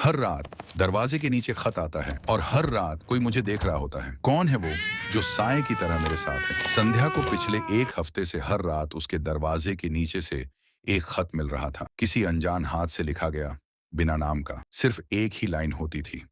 हर रात दरवाजे के नीचे खत आता है और हर रात कोई मुझे देख रहा होता है। कौन है वो जो साए की तरह मेरे साथ है? संध्या को पिछले 1 हफ्ते से हर रात उसके दरवाजे के नीचे से एक खत मिल रहा था। किसी अनजान हाथ से लिखा गया, बिना नाम का। सिर्फ एक ही लाइन होती थी,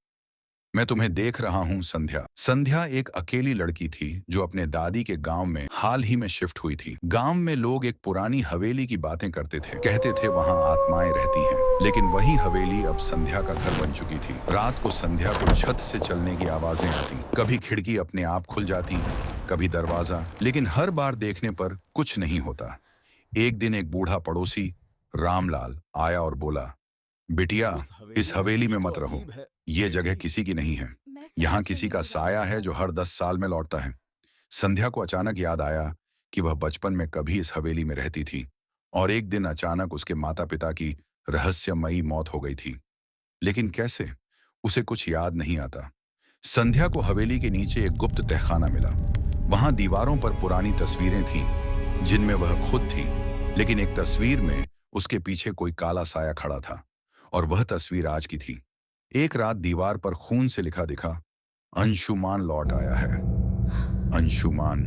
मैं तुम्हें देख रहा हूँ संध्या। संध्या एक अकेली लड़की थी जो अपने दादी के गांव में हाल ही में शिफ्ट हुई थी। गांव में लोग एक पुरानी हवेली की बातें करते थे, कहते थे वहां आत्माएं रहती हैं। लेकिन वही हवेली अब संध्या का घर बन चुकी थी। रात को संध्या को छत से चलने की आवाजें आती, कभी खिड़की अपने आप खुल जाती, कभी दरवाजा, लेकिन हर बार देखने पर कुछ नहीं होता। एक दिन एक बूढ़ा पड़ोसी रामलाल आया और बोला, बिटिया, इस हवेली में मत रहो, ये जगह किसी की नहीं है। यहाँ किसी का साया है जो हर 10 साल में लौटता है। संध्या को अचानक याद आया कि वह बचपन में कभी इस हवेली में रहती थी और एक दिन अचानक उसके माता पिता की रहस्यमयी मौत हो गई थी। लेकिन कैसे, उसे कुछ याद नहीं आता। संध्या को हवेली के नीचे एक गुप्त तहखाना मिला। वहां दीवारों पर पुरानी तस्वीरें थीं जिनमें वह खुद थी, लेकिन एक तस्वीर में उसके पीछे कोई काला साया खड़ा था और वह तस्वीर आज की थी। एक रात दीवार पर खून से लिखा दिखा, अंशुमान लौट आया है। अंशुमान,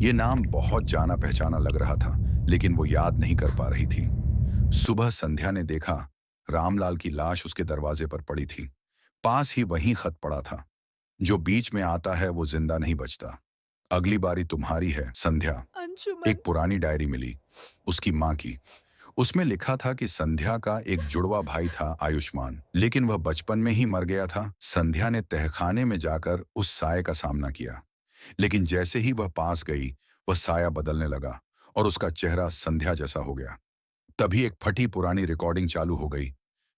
ये नाम बहुत जाना पहचाना लग रहा था, लेकिन वो याद नहीं कर पा रही थी। सुबह संध्या ने देखा, रामलाल की लाश उसके दरवाजे पर पड़ी थी। पास ही वही खत पड़ा था, जो बीच में आता है वो जिंदा नहीं बचता। अगली बारी तुम्हारी है संध्या। अंशुमन। एक पुरानी डायरी मिली, उसकी माँ की। उसमें लिखा था कि संध्या का एक जुड़वा भाई था आयुष्मान, लेकिन वह बचपन में ही मर गया था। संध्या ने तहखाने में जाकर उस साये का सामना किया, लेकिन जैसे ही वह पास गई, वह साया बदलने लगा और उसका चेहरा संध्या जैसा हो गया। तभी एक फटी पुरानी रिकॉर्डिंग चालू हो गई,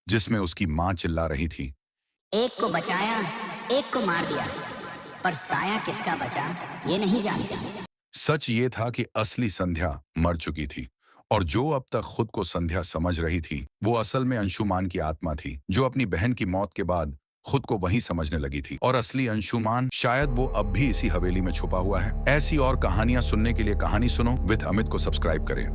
जिसमें उसकी माँ चिल्ला रही थी, एक को बचाया, एक को मार दिया, पर साया किसका बचा ये नहीं जानते। सच ये था कि असली संध्या मर चुकी थी और जो अब तक खुद को संध्या समझ रही थी, वो असल में अंशुमान की आत्मा थी, जो अपनी बहन की मौत के बाद खुद को वही समझने लगी थी। और असली अंशुमान शायद वो अब भी इसी हवेली में छुपा हुआ है। ऐसी और कहानियां सुनने के लिए कहानी सुनो विद अमित को सब्सक्राइब करें।